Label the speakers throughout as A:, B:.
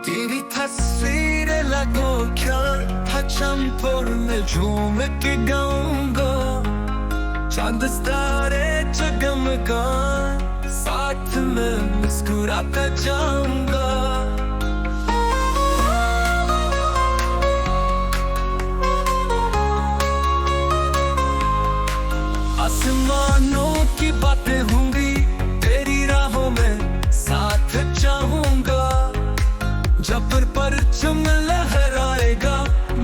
A: तेरी तस्वीरें लगो क्या हचमपुर में झूम के गाऊंगा। चांद सितारे जगमगा साथ में मुस्कुराता जाऊंगा। आसमानों की बातें होंगी तेरी राहों में साथ चाहूंगा। जब परचम लहराएगा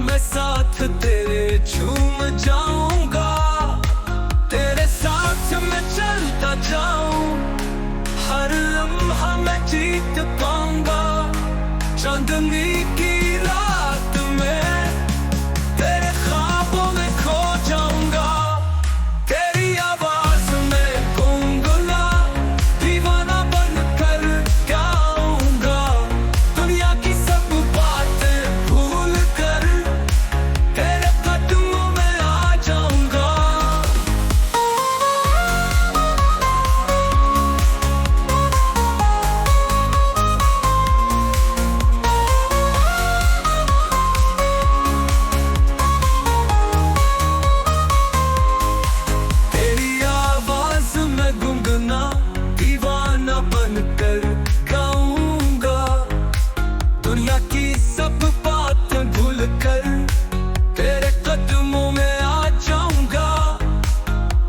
A: मैं साथ तेरे झूम जाऊंगा। तेरे साथ मैं चलता जाऊं हर लम्हा मैं जीत पाऊंगा। चांदनी की रात में तेरे ख्वाबों में खो जाऊंगा। तेरी आवाज में गुनगुना दीवाना बनकर गाऊंगा। दुनिया की सब बातें भूल कर तेरे कदमों में आ जाऊंगा। तेरी आवाज में गुनगुना दीवाना बनकर गाऊंगा। दुनिया की सब बातें भूल कर तेरे कदमों में आ जाऊंगा।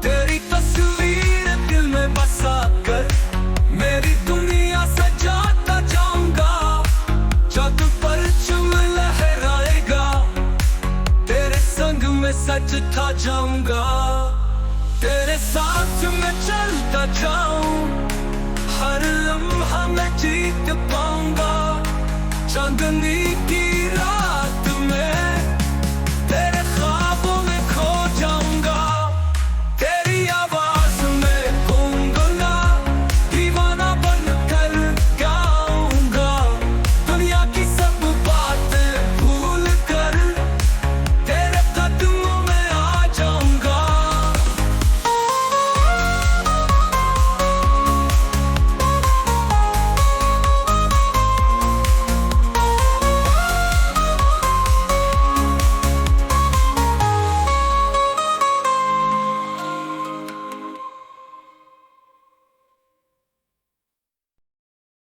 A: तेरी तस्वीर दिल में बसा कर मेरी दुनिया सजाता जाऊंगा। जब परचम लहराएगा तेरे संग में सजता जाऊंगा। तेरे साथ मैं चलता जाऊं हर लम्हा मैं जीत पाऊंगा। चांदनी की